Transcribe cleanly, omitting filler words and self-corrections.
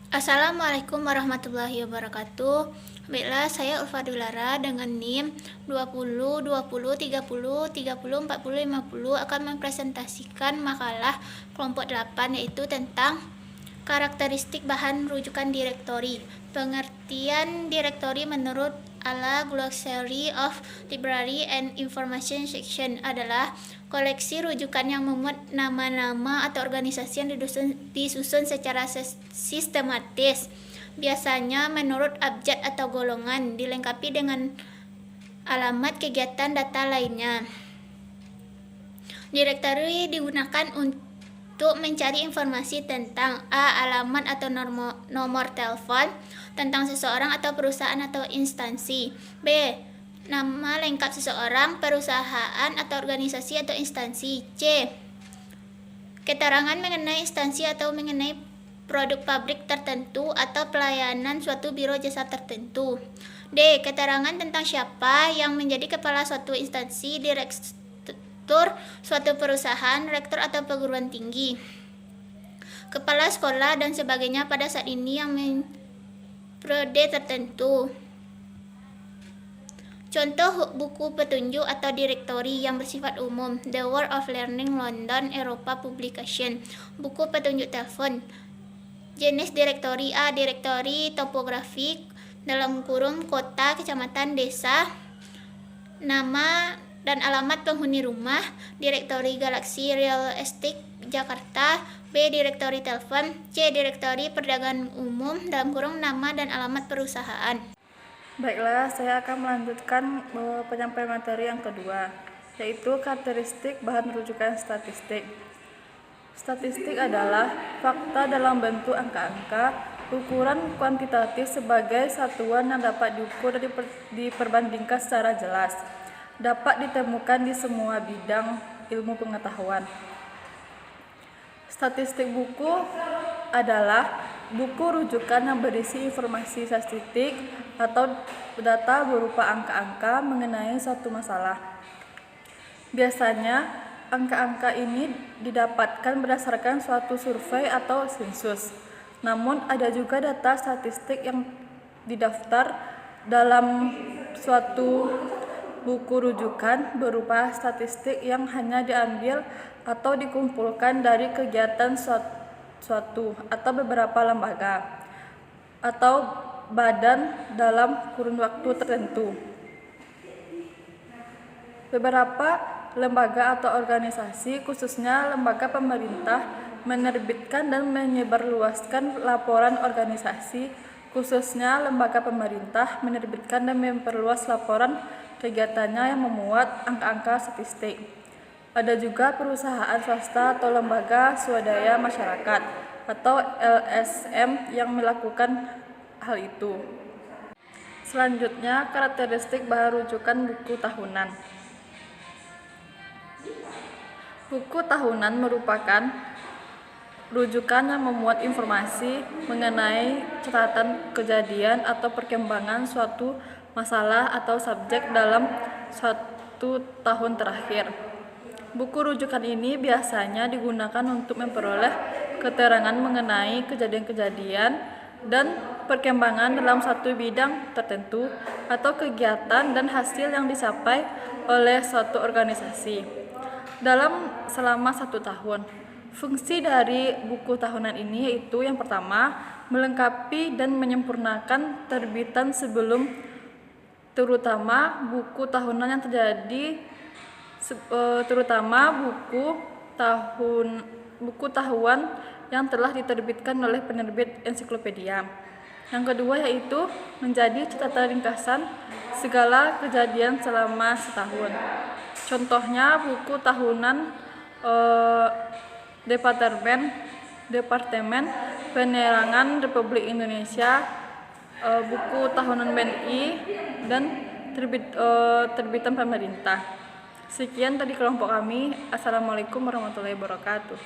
Assalamualaikum warahmatullahi wabarakatuh. Baiklah, saya Ulfa Dulara dengan NIM 20 20 30 30 40 50 akan mempresentasikan makalah kelompok 8, yaitu tentang karakteristik bahan rujukan direktori. Pengertian direktori menurut ala Glossary of Library and Information Section adalah koleksi rujukan yang memuat nama-nama atau organisasi yang disusun secara sistematis, biasanya menurut abjad atau golongan, dilengkapi dengan alamat kegiatan data lainnya. Direktori digunakan untuk mencari informasi tentang A. alamat atau nomor telepon, tentang seseorang atau perusahaan atau instansi. B. nama lengkap seseorang, perusahaan atau organisasi atau instansi. C. keterangan mengenai instansi atau mengenai produk pabrik tertentu atau pelayanan suatu biro jasa tertentu. D. keterangan tentang siapa yang menjadi kepala suatu instansi, direktur suatu perusahaan, rektor atau perguruan tinggi, kepala sekolah dan sebagainya pada saat ini yang periode tertentu. Contoh buku petunjuk atau direktori yang bersifat umum: The World of Learning, London, Eropa Publication. Buku petunjuk telepon. Jenis direktori: A. direktori topografik (kota, kecamatan, desa, nama dan alamat penghuni rumah). Direktori Galaxy Real Estate Jakarta. B. direktori telepon. C. direktori perdagangan umum (nama dan alamat perusahaan). Baiklah, saya akan melanjutkan penyampaian materi yang kedua, yaitu karakteristik bahan rujukan statistik. Statistik adalah fakta dalam bentuk angka-angka, ukuran kuantitatif sebagai satuan yang dapat diukur dan diperbandingkan secara jelas, dapat ditemukan di semua bidang ilmu pengetahuan. Statistik buku adalah buku rujukan yang berisi informasi statistik atau data berupa angka-angka mengenai suatu masalah. Biasanya, angka-angka ini didapatkan berdasarkan suatu survei atau sensus. Namun, ada juga data statistik yang didaftar dalam suatu buku rujukan berupa statistik yang hanya diambil atau dikumpulkan dari kegiatan suatu atau beberapa lembaga atau badan dalam kurun waktu tertentu. Beberapa lembaga atau organisasi, khususnya lembaga pemerintah, menerbitkan dan menyebarluaskan laporan organisasi, khususnya lembaga pemerintah menerbitkan dan memperluas laporan kegiatannya yang memuat angka-angka statistik. Ada juga perusahaan swasta atau lembaga swadaya masyarakat atau LSM yang melakukan hal itu. Selanjutnya, karakteristik bahan rujukan buku tahunan. Buku tahunan merupakan rujukan yang memuat informasi mengenai catatan kejadian atau perkembangan suatu masalah atau subjek dalam suatu tahun terakhir. Buku rujukan ini biasanya digunakan untuk memperoleh keterangan mengenai kejadian-kejadian dan perkembangan dalam satu bidang tertentu atau kegiatan dan hasil yang dicapai oleh suatu organisasi selama 1 tahun. Fungsi dari buku tahunan ini yaitu yang pertama, melengkapi dan menyempurnakan terbitan sebelum, terutama buku tahunan yang buku tahuan yang telah diterbitkan oleh penerbit ensiklopedia. Yang kedua yaitu menjadi catatan ringkasan segala kejadian selama setahun. Contohnya buku tahunan Departemen Penerangan Republik Indonesia, buku tahunan BNI, dan terbitan pemerintah. Sekian dari kelompok kami. Assalamualaikum warahmatullahi wabarakatuh.